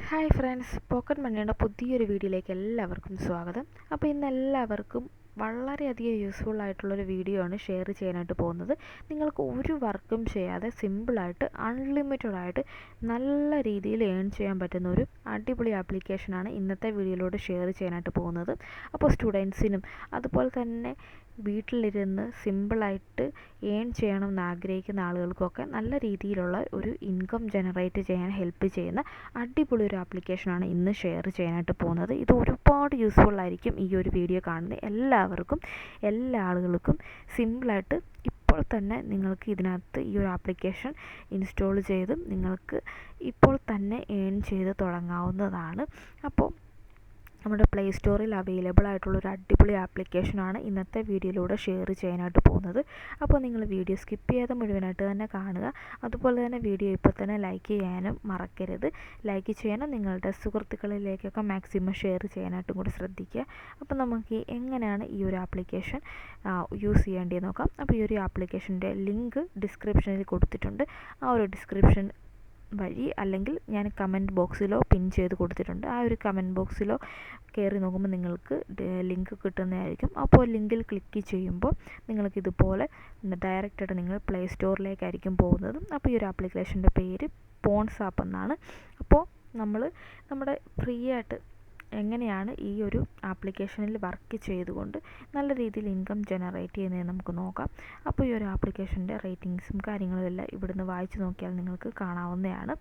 Hi friends, pocket മണിയുടെ പുതിയൊരു വീഡിയോയിലേക്ക് എല്ലാവർക്കും സ്വാഗതം. അപ്പോൾ ഇന്ന് എല്ലാവർക്കും വളരെയധികം യൂസ്ഫുൾ ആയിട്ടുള്ളൊരു വീഡിയോ ആണ് ഷെയർ ചെയ്യാനായിട്ട് പോകുന്നത്. നിങ്ങൾക്ക് ഒരു വർക്കും ചെയ്യാതെ സിമ്പിളായിട്ട് അൺലിമിറ്റഡ് ആയിട്ട് നല്ല രീതിയിൽ ഏൺ ചെയ്യാൻ പറ്റുന്ന ഒരു അടിപൊളി ആപ്ലിക്കേഷനാണ് ഇന്നത്തെ വീഡിയോയിലൂടെ ഷെയർ ചെയ്യാനായിട്ട് പോകുന്നത്. അപ്പോൾ സ്റ്റുഡൻസിനും അതുപോലെ തന്നെ വീട്ടിലിരുന്ന് സിമ്പിളായിട്ട് ഏൺ ചെയ്യണമെന്ന് ആഗ്രഹിക്കുന്ന ആളുകൾക്കൊക്കെ നല്ല രീതിയിലുള്ള ഒരു ഇൻകം ജനറേറ്റ് ചെയ്യാൻ ഹെൽപ്പ് ചെയ്യുന്ന അടിപൊളി ഒരു ആപ്ലിക്കേഷനാണ് ഇന്ന് ഷെയർ ചെയ്യാനായിട്ട് പോകുന്നത്. ഇത് ഒരുപാട് യൂസ്ഫുൾ ആയിരിക്കും ഈ ഒരു വീഡിയോ കാണുന്ന എല്ലാവർക്കും, എല്ലാ ആളുകൾക്കും സിമ്പിളായിട്ട് ഇപ്പോൾ തന്നെ നിങ്ങൾക്ക് ഇതിനകത്ത് ഈ ഒരു ആപ്ലിക്കേഷൻ ഇൻസ്റ്റാൾ ചെയ്ത് നിങ്ങൾക്ക് ഇപ്പോൾ തന്നെ ഏൺ ചെയ്ത് തുടങ്ങാവുന്നതാണ്. അപ്പോൾ നമ്മുടെ പ്ലേ സ്റ്റോറിൽ അവൈലബിൾ ആയിട്ടുള്ളൊരു അടിപൊളി ആപ്ലിക്കേഷനാണ് ഇന്നത്തെ വീഡിയോയിലൂടെ ഷെയർ ചെയ്യാനായിട്ട് പോകുന്നത്. അപ്പോൾ നിങ്ങൾ വീഡിയോ സ്കിപ്പ് ചെയ്യാതെ മുഴുവനായിട്ട് തന്നെ കാണുക. അതുപോലെ തന്നെ വീഡിയോ ഇപ്പോൾ തന്നെ ലൈക്ക് ചെയ്യാനും മറക്കരുത്. ലൈക്ക് ചെയ്യാനും നിങ്ങളുടെ സുഹൃത്തുക്കളിലേക്കൊക്കെ മാക്സിമം ഷെയർ ചെയ്യാനായിട്ടും കൂടി ശ്രദ്ധിക്കുക. അപ്പോൾ നമുക്ക് എങ്ങനെയാണ് ഈ ഒരു ആപ്ലിക്കേഷൻ യൂസ് ചെയ്യേണ്ടതെന്ന് നോക്കാം. അപ്പോൾ ഈ ഒരു ആപ്ലിക്കേഷൻ്റെ ലിങ്ക് ഡിസ്ക്രിപ്ഷനിൽ കൊടുത്തിട്ടുണ്ട്. ആ ഒരു ഡിസ്ക്രിപ്ഷൻ വഴി അല്ലെങ്കിൽ ഞാൻ കമൻറ്റ് ബോക്സിലോ പിൻ ചെയ്ത് കൊടുത്തിട്ടുണ്ട്. ആ ഒരു കമൻറ്റ് ബോക്സിലോ കയറി നോക്കുമ്പോൾ നിങ്ങൾക്ക് ലിങ്ക് കിട്ടുന്നതായിരിക്കും. അപ്പോൾ ലിങ്കിൽ ക്ലിക്ക് ചെയ്യുമ്പോൾ നിങ്ങൾക്ക് ഇതുപോലെ ഡയറക്റ്റായിട്ട് നിങ്ങൾ പ്ലേ സ്റ്റോറിലേക്കായിരിക്കും പോകുന്നത്. അപ്പോൾ ഈ ഒരു ആപ്ലിക്കേഷൻ്റെ പേര് പോൺസ് ആപ്പ് എന്നാണ്. അപ്പോൾ നമ്മുടെ ഫ്രീ ആയിട്ട് എങ്ങനെയാണ് ഈ ഒരു ആപ്ലിക്കേഷനിൽ വർക്ക് ചെയ്തുകൊണ്ട് നല്ല രീതിയിൽ ഇൻകം ജനറേറ്റ് ചെയ്യുന്നത് നമുക്ക് നോക്കാം. അപ്പോൾ ഈ ഒരു ആപ്ലിക്കേഷൻ്റെ റേറ്റിങ്സും കാര്യങ്ങളും എല്ലാം ഇവിടുന്ന് വായിച്ച് നോക്കിയാൽ നിങ്ങൾക്ക് കാണാവുന്നതാണ്.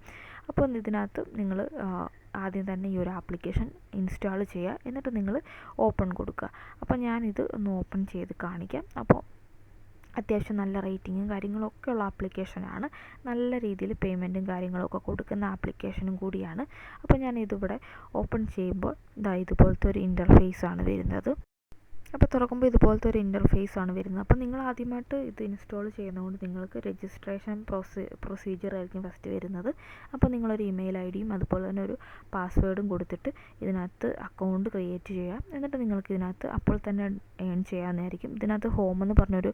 അപ്പോൾ ഇതിനകത്ത് നിങ്ങൾ ആദ്യം തന്നെ ഈ ഒരു ആപ്ലിക്കേഷൻ ഇൻസ്റ്റാൾ ചെയ്യുക, എന്നിട്ട് നിങ്ങൾ ഓപ്പൺ കൊടുക്കുക. അപ്പോൾ ഞാനിത് ഒന്ന് ഓപ്പൺ ചെയ്ത് കാണിക്കാം. അപ്പോൾ അത്യാവശ്യം നല്ല റേറ്റിങ്ങും കാര്യങ്ങളൊക്കെ ഉള്ള ആപ്ലിക്കേഷനാണ്. നല്ല രീതിയിൽ പേയ്മെൻറ്റും കാര്യങ്ങളൊക്കെ കൊടുക്കുന്ന ആപ്ലിക്കേഷനും കൂടിയാണ്. അപ്പോൾ ഞാൻ ഇതിവിടെ ഓപ്പൺ ചെയ്യുമ്പോൾ ഇതുപോലത്തെ ഒരു ഇൻ്റർഫേസ് ആണ് വരുന്നത്. അപ്പോൾ തുറക്കുമ്പോൾ ഇതുപോലത്തെ ഒരു ഇൻ്റർഫേസ് ആണ് വരുന്നത്. അപ്പോൾ നിങ്ങൾ ആദ്യമായിട്ട് ഇത് ഇൻസ്റ്റാൾ ചെയ്യുന്നതുകൊണ്ട് നിങ്ങൾക്ക് രജിസ്ട്രേഷൻ പ്രൊസീജിയർ ആയിരിക്കും ഫസ്റ്റ് വരുന്നത്. അപ്പോൾ നിങ്ങളൊരു ഇമെയിൽ ഐ ഡിയും അതുപോലെ തന്നെ ഒരു പാസ്വേഡും കൊടുത്തിട്ട് ഇതിനകത്ത് അക്കൗണ്ട് ക്രിയേറ്റ് ചെയ്യുക. എന്നിട്ട് നിങ്ങൾക്ക് ഇതിനകത്ത് അപ്പോൾ തന്നെ ഏൺ ചെയ്യാവുന്നതായിരിക്കും. ഇതിനകത്ത് ഹോം എന്ന് പറഞ്ഞൊരു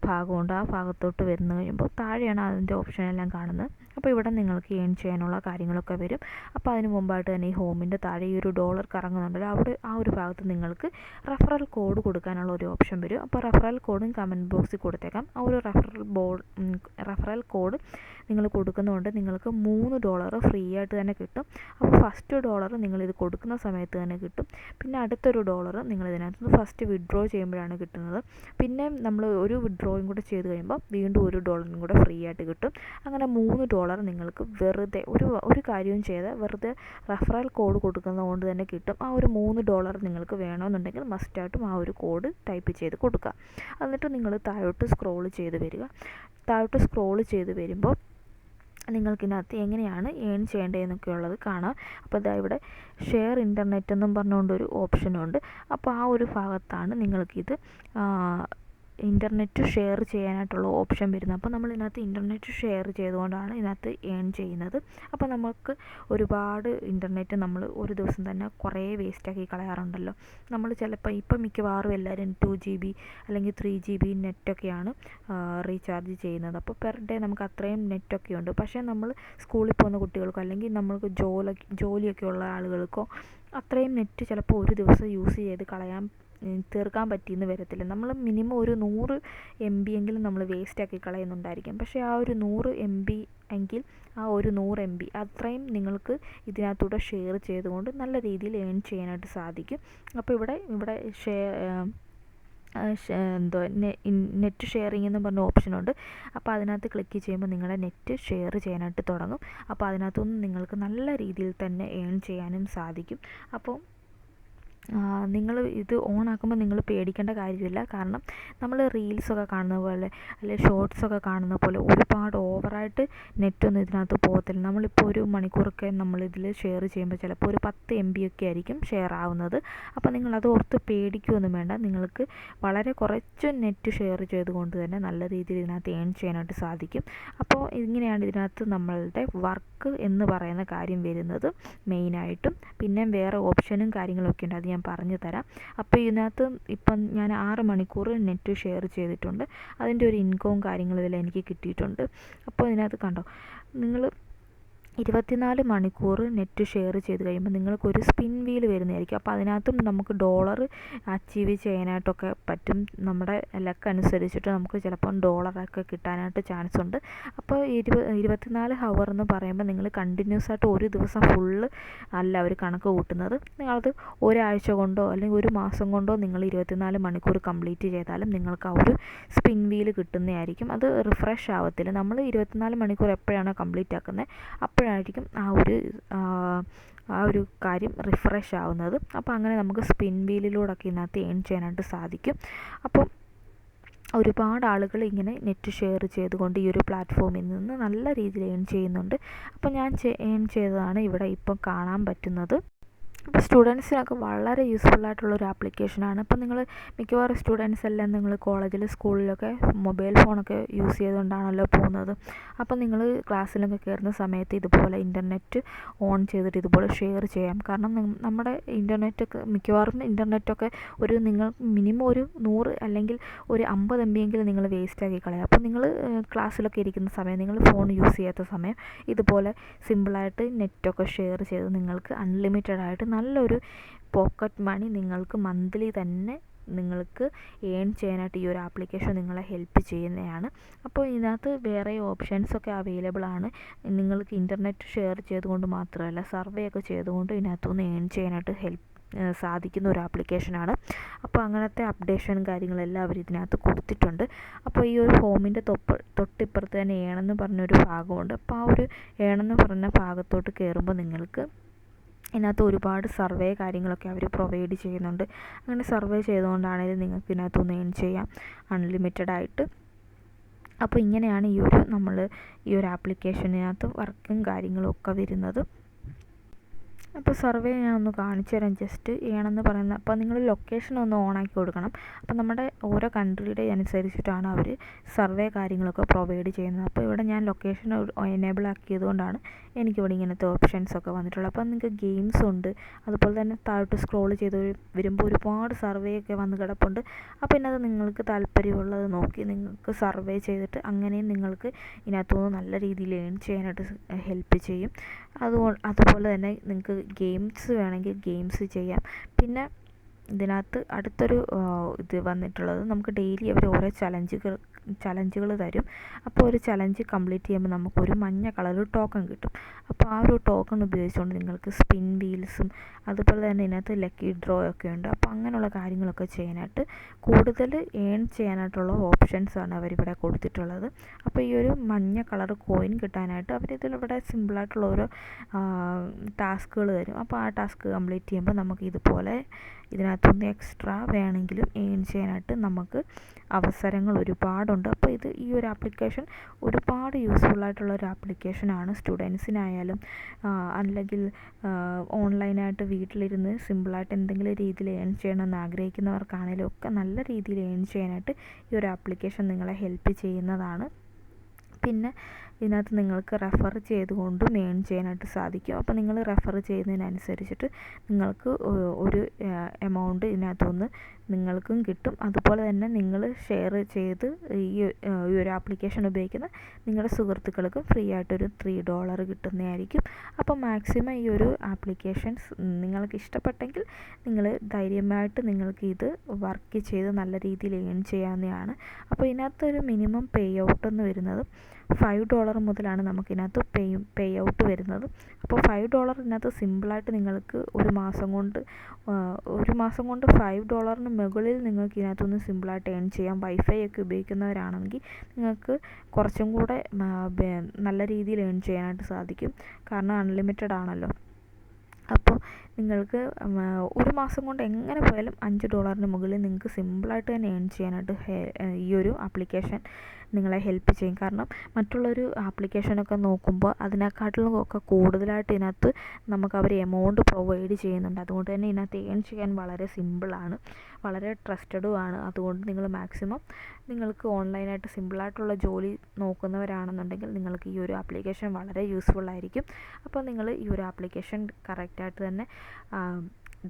ഭാഗമുണ്ട്. ആ ഭാഗത്തോട്ട് വരുന്ന കഴിയുമ്പോൾ താഴെയാണ് അതിൻ്റെ ഓപ്ഷനെല്ലാം കാണുന്നത്. അപ്പോൾ ഇവിടെ നിങ്ങൾക്ക് ഏൺ ചെയ്യാനുള്ള കാര്യങ്ങളൊക്കെ വരും. അപ്പോൾ അതിന് മുമ്പായിട്ട് തന്നെ ഈ ഹോമിൻ്റെ താഴെ ഈ ഒരു ഡോളർ കറങ്ങുന്നുണ്ടല്ലോ, അവിടെ ആ ഒരു ഭാഗത്ത് നിങ്ങൾക്ക് റെഫറൽ കോഡ് കൊടുക്കാനുള്ള ഒരു ഓപ്ഷൻ വരും. അപ്പോൾ റെഫറൽ കോഡും കമൻറ്റ് ബോക്സിൽ കൊടുത്തേക്കാം. ആ ഒരു റെഫറൽ കോഡ് നിങ്ങൾ കൊടുക്കുന്നതുകൊണ്ട് നിങ്ങൾക്ക് $3 ഫ്രീ ആയിട്ട് തന്നെ കിട്ടും. അപ്പോൾ ഫസ്റ്റ് ഡോളർ നിങ്ങളിത് കൊടുക്കുന്ന സമയത്ത് തന്നെ കിട്ടും. പിന്നെ അടുത്തൊരു ഡോളർ നിങ്ങൾ ഇതിനകത്ത് ഫസ്റ്റ് വിഡ്രോ ചെയ്യുമ്പോഴാണ് കിട്ടുന്നത്. പിന്നെ നമ്മൾ ഒരു വിഡ്രോയും കൂടെ ചെയ്ത് കഴിയുമ്പോൾ വീണ്ടും $1 കൂടെ ഫ്രീ ആയിട്ട് കിട്ടും. അങ്ങനെ $3 നിങ്ങൾക്ക് വെറുതെ ഒരു കാര്യവും ചെയ്ത് വെറുതെ റെഫറൽ കോഡ് കൊടുക്കുന്നത് കൊണ്ട് തന്നെ കിട്ടും. ആ ഒരു $3 നിങ്ങൾക്ക് വേണമെന്നുണ്ടെങ്കിൽ മസ്റ്റായിട്ടും ആ ഒരു കോഡ് ടൈപ്പ് ചെയ്ത് കൊടുക്കുക. എന്നിട്ട് നിങ്ങൾ താഴോട്ട് സ്ക്രോൾ ചെയ്ത് വരിക. താഴോട്ട് സ്ക്രോൾ ചെയ്ത് വരുമ്പോൾ നിങ്ങൾക്കിനകത്ത് എങ്ങനെയാണ് ഏൺ ചെയ്യേണ്ടതെന്നൊക്കെ ഉള്ളത് കാണാം. അപ്പോൾ ഇവിടെ ഷെയർ ഇൻ്റർനെറ്റ് എന്നും പറഞ്ഞുകൊണ്ടൊരു ഓപ്ഷനുണ്ട്. അപ്പോൾ ആ ഒരു ഭാഗത്താണ് നിങ്ങൾക്കിത് ഇൻ്റർനെറ്റ് ഷെയർ ചെയ്യാനായിട്ടുള്ള ഓപ്ഷൻ വരുന്നത്. അപ്പോൾ നമ്മൾ ഇതിനകത്ത് ഇൻ്റർനെറ്റ് ഷെയർ ചെയ്തുകൊണ്ടാണ് ഇതിനകത്ത് ഏൺ ചെയ്യുന്നത്. അപ്പോൾ നമുക്ക് ഒരുപാട് ഇൻ്റർനെറ്റ് നമ്മൾ ഒരു ദിവസം തന്നെ കുറേ വേസ്റ്റാക്കി കളയാറുണ്ടല്ലോ. നമ്മൾ ചിലപ്പോൾ ഇപ്പം മിക്കവാറും എല്ലാവരും 2GB അല്ലെങ്കിൽ 3GB നെറ്റൊക്കെയാണ് റീചാർജ് ചെയ്യുന്നത്. അപ്പോൾ പെർ ഡേ നമുക്ക് അത്രയും നെറ്റൊക്കെ ഉണ്ട്. പക്ഷേ നമ്മൾ സ്കൂളിൽ പോകുന്ന കുട്ടികൾക്കോ അല്ലെങ്കിൽ നമ്മൾക്ക് ജോലിയൊക്കെ ഉള്ള ആളുകൾക്കോ അത്രയും നെറ്റ് ചിലപ്പോൾ ഒരു ദിവസം യൂസ് ചെയ്ത് തീർക്കാൻ പറ്റിയെന്ന് വരത്തില്ല. നമ്മൾ മിനിമം ഒരു 100 MB എങ്കിലും നമ്മൾ വേസ്റ്റാക്കി കളയുന്നുണ്ടായിരിക്കും. പക്ഷേ ആ ഒരു 100 MB എങ്കിൽ ആ ഒരു 100 MB അത്രയും നിങ്ങൾക്ക് ഇതിനകത്തൂടെ ഷെയർ ചെയ്തുകൊണ്ട് നല്ല രീതിയിൽ ഏൺ ചെയ്യാനായിട്ട് സാധിക്കും. അപ്പോൾ ഇവിടെ നെറ്റ് ഷെയറിംഗ് എന്ന് പറഞ്ഞ ഓപ്ഷനുണ്ട്. അപ്പോൾ അതിനകത്ത് ക്ലിക്ക് ചെയ്യുമ്പോൾ നിങ്ങളുടെ നെറ്റ് ഷെയർ ചെയ്യാനായിട്ട് തുടങ്ങും. അപ്പോൾ അതിനകത്തുനിന്ന് നിങ്ങൾക്ക് നല്ല രീതിയിൽ തന്നെ ഏൺ ചെയ്യാനും സാധിക്കും. അപ്പോൾ നിങ്ങൾ ഇത് ഓൺ ആക്കുമ്പോൾ നിങ്ങൾ പേടിക്കേണ്ട കാര്യമില്ല. കാരണം നമ്മൾ റീൽസൊക്കെ കാണുന്ന പോലെ അല്ലെങ്കിൽ ഷോർട്സൊക്കെ കാണുന്ന പോലെ ഒരുപാട് ഓവറായിട്ട് നെറ്റൊന്നും ഇതിനകത്ത് പോകത്തില്ല. നമ്മളിപ്പോൾ ഒരു മണിക്കൂറൊക്കെ നമ്മളിതിൽ ഷെയർ ചെയ്യുമ്പോൾ ചിലപ്പോൾ ഒരു 10 MB ഒക്കെ ആയിരിക്കും ഷെയർ ആവുന്നത്. അപ്പോൾ നിങ്ങളത് ഓർത്ത് പേടിക്കുകയൊന്നും വേണ്ട. നിങ്ങൾക്ക് വളരെ കുറച്ച് നെറ്റ് ഷെയർ ചെയ്തുകൊണ്ട് തന്നെ നല്ല രീതിയിൽ ഇതിനകത്ത് ഏൺ ചെയ്യാനായിട്ട് സാധിക്കും. അപ്പോൾ ഇങ്ങനെയാണ് ഇതിനകത്ത് നമ്മളുടെ വർക്ക് എന്ന് പറയുന്ന കാര്യം വരുന്നത് മെയിനായിട്ടും. പിന്നെ വേറെ ഓപ്ഷനും കാര്യങ്ങളൊക്കെ ഉണ്ട്, അത് ഞാൻ പറഞ്ഞു തരാം. അപ്പോൾ ഇതിനകത്ത് ഇപ്പം ഞാൻ 6 മണിക്കൂർ നെറ്റ് ഷെയർ ചെയ്തിട്ടുണ്ട്. അതിൻ്റെ ഒരു ഇൻകവും കാര്യങ്ങളും എല്ലാം എനിക്ക് കിട്ടിയിട്ടുണ്ട്. അപ്പോൾ ഇതിനകത്ത് കണ്ടോ, നിങ്ങൾ 24 മണിക്കൂർ നെറ്റ് ഷെയർ ചെയ്ത് കഴിയുമ്പോൾ നിങ്ങൾക്കൊരു സ്പിൻ വീൽ വരുന്നതായിരിക്കും. അപ്പോൾ അതിനകത്തും നമുക്ക് ഡോളർ അച്ചീവ് ചെയ്യാനായിട്ടൊക്കെ പറ്റും. നമ്മുടെ ലക്ക് അനുസരിച്ചിട്ട് നമുക്ക് ചിലപ്പം ഡോളറൊക്കെ കിട്ടാനായിട്ട് ചാൻസ് ഉണ്ട്. അപ്പോൾ 24 ഹവർ എന്ന് പറയുമ്പോൾ നിങ്ങൾ കണ്ടിന്യൂസ് ആയിട്ട് ഒരു ദിവസം ഫുള്ള് അല്ല അവർ കണക്ക് കൂട്ടുന്നത്. നിങ്ങളത് ഒരാഴ്ച കൊണ്ടോ അല്ലെങ്കിൽ ഒരു മാസം കൊണ്ടോ നിങ്ങൾ 24 മണിക്കൂർ കംപ്ലീറ്റ് ചെയ്താലും നിങ്ങൾക്ക് ആ ഒരു സ്പിൻ വീൽ കിട്ടുന്നതായിരിക്കും. അത് റിഫ്രഷ് ആവത്തില്ല. നമ്മൾ 24 മണിക്കൂർ എപ്പോഴാണോ കംപ്ലീറ്റ് ആക്കുന്നത് അപ്പോഴായിരിക്കും ആ ഒരു കാര്യം റിഫ്രഷ് ആവുന്നത്. അപ്പോൾ അങ്ങനെ നമുക്ക് സ്പിൻ വീലിലൂടെയൊക്കെ ഇതിനകത്ത് ഏൺ ചെയ്യാനായിട്ട് സാധിക്കും. അപ്പോൾ ഒരുപാട് ആളുകൾ ഇങ്ങനെ നെറ്റ് ഷെയർ ചെയ്തുകൊണ്ട് ഈ ഒരു പ്ലാറ്റ്ഫോമിൽ നിന്ന് നല്ല രീതിയിൽ ഏൺ ചെയ്യുന്നുണ്ട്. അപ്പോൾ ഞാൻ ഏൺ ചെയ്തതാണ് ഇവിടെ ഇപ്പം കാണാൻ പറ്റുന്നത്. അപ്പോൾ സ്റ്റുഡൻസിനൊക്കെ വളരെ യൂസ്ഫുള്ളായിട്ടുള്ളൊരു ആപ്ലിക്കേഷനാണ്. ഇപ്പോൾ നിങ്ങൾ മിക്കവാറും സ്റ്റുഡൻസ് എല്ലാം നിങ്ങൾ കോളേജിൽ സ്കൂളിലൊക്കെ മൊബൈൽ ഫോണൊക്കെ യൂസ് ചെയ്തുകൊണ്ടാണല്ലോ പോകുന്നത്. അപ്പോൾ നിങ്ങൾ ക്ലാസ്സിലൊക്കെ കയറുന്ന സമയത്ത് ഇതുപോലെ ഇൻ്റർനെറ്റ് ഓൺ ചെയ്തിട്ട് ഇതുപോലെ ഷെയർ ചെയ്യാം. കാരണം നമ്മുടെ ഇൻ്റർനെറ്റൊക്കെ മിക്കവാറും ഇൻ്റർനെറ്റൊക്കെ നിങ്ങൾ മിനിമം ഒരു 100 അല്ലെങ്കിൽ ഒരു 50 MB എങ്കിലും നിങ്ങൾ വേസ്റ്റാക്കി കളയാം. അപ്പോൾ നിങ്ങൾ ക്ലാസ്സിലൊക്കെ ഇരിക്കുന്ന സമയം നിങ്ങൾ ഫോൺ യൂസ് ചെയ്യാത്ത സമയം ഇതുപോലെ സിമ്പിളായിട്ട് നെറ്റൊക്കെ ഷെയർ ചെയ്ത് നിങ്ങൾക്ക് അൺലിമിറ്റഡ് ആയിട്ട് നല്ലൊരു പോക്കറ്റ് മണി നിങ്ങൾക്ക് മന്ത്ലി തന്നെ നിങ്ങൾക്ക് ഏൺ ചെയ്യാനായിട്ട് ഈ ഒരു ആപ്ലിക്കേഷൻ നിങ്ങളെ ഹെൽപ്പ് ചെയ്യുന്നതാണ്. അപ്പോൾ ഇതിനകത്ത് വേറെ ഓപ്ഷൻസൊക്കെ അവൈലബിൾ ആണ്. നിങ്ങൾക്ക് ഇൻ്റർനെറ്റ് ഷെയർ ചെയ്തുകൊണ്ട് മാത്രമല്ല സർവേ ഒക്കെ ചെയ്തുകൊണ്ട് ഇതിനകത്തുനിന്ന് ഏൺ ചെയ്യാനായിട്ട് സാധിക്കുന്ന ഒരു ആപ്ലിക്കേഷനാണ്. അപ്പോൾ അങ്ങനത്തെ അപ്ഡേഷനും കാര്യങ്ങളെല്ലാം അവർ ഇതിനകത്ത് കൊടുത്തിട്ടുണ്ട്. അപ്പോൾ ഈ ഒരു ഹോമിൻ്റെ തൊട്ടിപ്പുറത്ത് തന്നെ ഏണെന്ന് പറഞ്ഞൊരു ഭാഗമുണ്ട്. അപ്പോൾ ആ ഒരു ഏണെന്ന് പറഞ്ഞ ഭാഗത്തോട്ട് കയറുമ്പോൾ നിങ്ങൾക്ക് ഇതിനകത്ത് ഒരുപാട് സർവേ കാര്യങ്ങളൊക്കെ അവർ പ്രൊവൈഡ് ചെയ്യുന്നുണ്ട്. അങ്ങനെ സർവേ ചെയ്തുകൊണ്ടാണെങ്കിലും നിങ്ങൾക്ക് ഇതിനകത്തൊന്ന് ഏൺ ചെയ്യാം അൺലിമിറ്റഡ് ആയിട്ട്. അപ്പോൾ ഇങ്ങനെയാണ് ഈ ഒരു ആപ്ലിക്കേഷനകത്ത് വർക്കും കാര്യങ്ങളും ഒക്കെ വരുന്നത്. അപ്പോൾ സർവേ ഞാൻ ഒന്ന് കാണിച്ചു തരാം. ജസ്റ്റ് ഏണെന്ന് പറയുന്നത് അപ്പോൾ നിങ്ങൾ ലൊക്കേഷൻ ഒന്ന് ഓണാക്കി കൊടുക്കണം. അപ്പോൾ നമ്മുടെ ഓരോ കൺട്രിയുടെ അനുസരിച്ചിട്ടാണ് അവർ സർവേ കാര്യങ്ങളൊക്കെ പ്രൊവൈഡ് ചെയ്യുന്നത്. അപ്പോൾ ഇവിടെ ഞാൻ ലൊക്കേഷൻ എനേബിൾ ആക്കിയത് കൊണ്ടാണ് എനിക്കിവിടെ ഇങ്ങനത്തെ ഓപ്ഷൻസൊക്കെ വന്നിട്ടുള്ളത്. അപ്പോൾ നിങ്ങൾക്ക് ഗെയിംസ് ഉണ്ട്, അതുപോലെ തന്നെ താഴോട്ട് സ്ക്രോൾ ചെയ്ത് വരുമ്പോൾ ഒരുപാട് സർവേ ഒക്കെ വന്ന് കിടപ്പുണ്ട്. അപ്പോൾ ഇതിനകത്ത് നിങ്ങൾക്ക് താല്പര്യമുള്ളത് നോക്കി നിങ്ങൾക്ക് സർവേ ചെയ്തിട്ട് അങ്ങനെയും നിങ്ങൾക്ക് ഇതിനകത്തുനിന്ന് നല്ല രീതിയിൽ ഏൺ ചെയ്യാനായിട്ട് ഹെൽപ്പ് ചെയ്യും. അതുപോലെ തന്നെ നിങ്ങൾക്ക് ഗെയിംസ് വേണമെങ്കിൽ ഗെയിംസ് ചെയ്യാം. പിന്നെ ഇതിനകത്ത് അടുത്തൊരു ഇത് വന്നിട്ടുള്ളത് നമുക്ക് ഡെയിലി അവർ ഓരോ ചലഞ്ചുകൾ തരും. അപ്പോൾ ഒരു ചലഞ്ച് കംപ്ലീറ്റ് ചെയ്യുമ്പോൾ നമുക്കൊരു മഞ്ഞ കളർ ടോക്കൺ കിട്ടും. അപ്പോൾ ആ ഒരു ടോക്കൺ ഉപയോഗിച്ചുകൊണ്ട് നിങ്ങൾക്ക് സ്പിൻ വീൽസും അതുപോലെ തന്നെ ഇതിനകത്ത് ലക്കി ഡ്രോ ഒക്കെ ഉണ്ട്. അപ്പോൾ അങ്ങനെയുള്ള കാര്യങ്ങളൊക്കെ ചെയ്യാനായിട്ട് കൂടുതൽ ഏൺ ചെയ്യാനായിട്ടുള്ള ഓപ്ഷൻസാണ് അവരിവിടെ കൊടുത്തിട്ടുള്ളത്. അപ്പോൾ ഈ ഒരു മഞ്ഞ കളർ കോയിൻ കിട്ടാനായിട്ട് അവരിതിലിവിടെ സിമ്പിളായിട്ടുള്ള ഓരോ ടാസ്കുകൾ തരും. അപ്പോൾ ആ ടാസ്ക് കംപ്ലീറ്റ് ചെയ്യുമ്പോൾ നമുക്ക് ഇതുപോലെ ഇതിനകത്തൊന്ന് എക്സ്ട്രാ വേണമെങ്കിലും ഏൺ ചെയ്യാനായിട്ട് നമുക്ക് അവസരങ്ങൾ ഒരുപാടുണ്ട്. അപ്പോൾ ഈ ഒരു ആപ്ലിക്കേഷൻ ഒരുപാട് യൂസ്ഫുള്ളായിട്ടുള്ളൊരു ആപ്ലിക്കേഷനാണ്. സ്റ്റുഡൻസിനായാലും അല്ലെങ്കിൽ ഓൺലൈനായിട്ട് വീട്ടിലിരുന്ന് സിമ്പിളായിട്ട് എന്തെങ്കിലും രീതിയിൽ ഏൺ ചെയ്യണമെന്ന് ആഗ്രഹിക്കുന്നവർക്കാണെങ്കിലും ഒക്കെ നല്ല രീതിയിൽ ഏൺ ചെയ്യാനായിട്ട് ഈ ഒരു ആപ്ലിക്കേഷൻ നിങ്ങളെ ഹെൽപ്പ് ചെയ്യുന്നതാണ്. പിന്നെ ഇതിനകത്ത് നിങ്ങൾക്ക് റെഫർ ചെയ്തുകൊണ്ടും ഏൺ ചെയ്യാനായിട്ട് സാധിക്കും. അപ്പോൾ നിങ്ങൾ റെഫർ ചെയ്യുന്നതിനനുസരിച്ചിട്ട് നിങ്ങൾക്ക് ഒരു എമൗണ്ട് ഇതിനകത്തുനിന്ന് നിങ്ങൾക്കും കിട്ടും. അതുപോലെ തന്നെ നിങ്ങൾ ഷെയർ ചെയ്ത് ഈ ഒരു ആപ്ലിക്കേഷൻ ഉപയോഗിക്കുന്ന നിങ്ങളുടെ സുഹൃത്തുക്കൾക്കും ഫ്രീ ആയിട്ടൊരു $3 കിട്ടുന്നതായിരിക്കും. അപ്പോൾ മാക്സിമം ഈ ഒരു ആപ്ലിക്കേഷൻസ് നിങ്ങൾക്ക് ഇഷ്ടപ്പെട്ടെങ്കിൽ നിങ്ങൾ ധൈര്യമായിട്ട് നിങ്ങൾക്ക് ഇത് വർക്ക് ചെയ്ത് നല്ല രീതിയിൽ ഏൺ ചെയ്യാവുന്നതാണ്. അപ്പോൾ ഇതിനകത്തൊരു മിനിമം പേ ഔട്ട് എന്ന് വരുന്നത് $5 മുതലാണ് നമുക്കിതിനകത്ത് പേ ഔട്ട് വരുന്നത്. അപ്പോൾ $5 ഇതിനകത്ത് സിമ്പിളായിട്ട് നിങ്ങൾക്ക് ഒരു മാസം കൊണ്ട് $5 മുകളിൽ നിങ്ങൾക്ക് ഇതിനകത്തുനിന്ന് സിമ്പിളായിട്ട് ഏൺ ചെയ്യാം. വൈഫൈ ഒക്കെ ഉപയോഗിക്കുന്നവരാണെങ്കിൽ നിങ്ങൾക്ക് കുറച്ചും കൂടെ നല്ല രീതിയിൽ ഏൺ ചെയ്യാനായിട്ട് സാധിക്കും. കാരണം അൺലിമിറ്റഡ് ആണല്ലോ. അപ്പോൾ നിങ്ങൾക്ക് ഒരു മാസം കൊണ്ട് എങ്ങനെ പോയാലും $5 മുകളിൽ നിങ്ങൾക്ക് സിമ്പിളായിട്ട് തന്നെ ഏൺ ചെയ്യാനായിട്ട് ഈ ഒരു ആപ്ലിക്കേഷൻ നിങ്ങളെ ഹെൽപ്പ് ചെയ്യും. കാരണം മറ്റുള്ളൊരു ആപ്ലിക്കേഷനൊക്കെ നോക്കുമ്പോൾ അതിനെക്കാട്ടിലും ഒക്കെ കൂടുതലായിട്ട് ഇതിനകത്ത് നമുക്ക് അവർ എമൗണ്ട് പ്രൊവൈഡ് ചെയ്യുന്നുണ്ട്. അതുകൊണ്ട് തന്നെ ഇതിനകത്ത് ഏൺ ചെയ്യാൻ വളരെ സിമ്പിളാണ്, വളരെ ട്രസ്റ്റഡുമാണ്. അതുകൊണ്ട് നിങ്ങൾ മാക്സിമം നിങ്ങൾക്ക് ഓൺലൈനായിട്ട് സിമ്പിളായിട്ടുള്ള ജോലി നോക്കുന്നവരാണെന്നുണ്ടെങ്കിൽ നിങ്ങൾക്ക് ഈ ഒരു ആപ്ലിക്കേഷൻ വളരെ യൂസ്ഫുള്ളായിരിക്കും. അപ്പോൾ നിങ്ങൾ ഈ ഒരു ആപ്ലിക്കേഷൻ കറക്റ്റായിട്ട് തന്നെ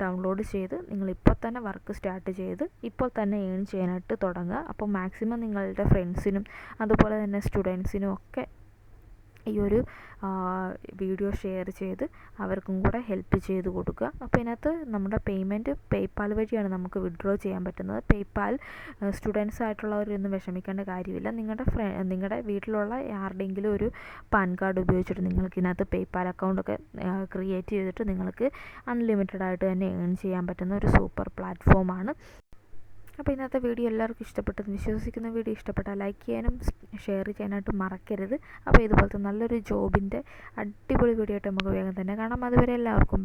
ഡൗൺലോഡ് ചെയ്ത് നിങ്ങളിപ്പോൾ തന്നെ വർക്ക് സ്റ്റാർട്ട് ചെയ്ത് ഇപ്പോൾ തന്നെ ഏൺ ചെയ്യാനായിട്ട് തുടങ്ങുക. അപ്പോൾ മാക്സിമം നിങ്ങളുടെ ഫ്രണ്ട്സിനും അതുപോലെ തന്നെ സ്റ്റുഡൻസിനും ഒക്കെ ഈ ഒരു വീഡിയോ ഷെയർ ചെയ്ത് അവർക്കും കൂടെ ഹെൽപ്പ് ചെയ്ത് കൊടുക്കുക. അപ്പോൾ ഇതിനകത്ത് നമ്മുടെ പേയ്മെൻറ്റ് പേയ്പാൽ വഴിയാണ് നമുക്ക് വിഡ്രോ ചെയ്യാൻ പറ്റുന്നത്. പേയ്പാൽ സ്റ്റുഡൻസ് ആയിട്ടുള്ളവരൊന്നും വിഷമിക്കേണ്ട കാര്യമില്ല. നിങ്ങളുടെ വീട്ടിലുള്ള ആരുടെയെങ്കിലും ഒരു പാൻ കാർഡ് ഉപയോഗിച്ചിട്ട് നിങ്ങൾക്ക് ഇതിനകത്ത് പേയ്പാൽ അക്കൗണ്ടൊക്കെ ക്രിയേറ്റ് ചെയ്തിട്ട് നിങ്ങൾക്ക് അൺലിമിറ്റഡ് ആയിട്ട് തന്നെ ഏൺ ചെയ്യാൻ പറ്റുന്ന ഒരു സൂപ്പർ പ്ലാറ്റ്ഫോമാണ്. അപ്പോൾ ഇന്നത്തെ വീഡിയോ എല്ലാവർക്കും ഇഷ്ടപ്പെട്ടെന്ന് വിശ്വസിക്കുന്ന. വീഡിയോ ഇഷ്ടപ്പെട്ടാൽ ലൈക്ക് ചെയ്യാനും ഷെയർ ചെയ്യാനായിട്ട് മറക്കരുത്. അപ്പോൾ ഇതുപോലത്തെ നല്ലൊരു ജോബിൻ്റെ അടിപൊളി വീഡിയോ ആയിട്ട് നമുക്ക് വേഗം തന്നെ കാണാം. അതുവരെ എല്ലാവർക്കും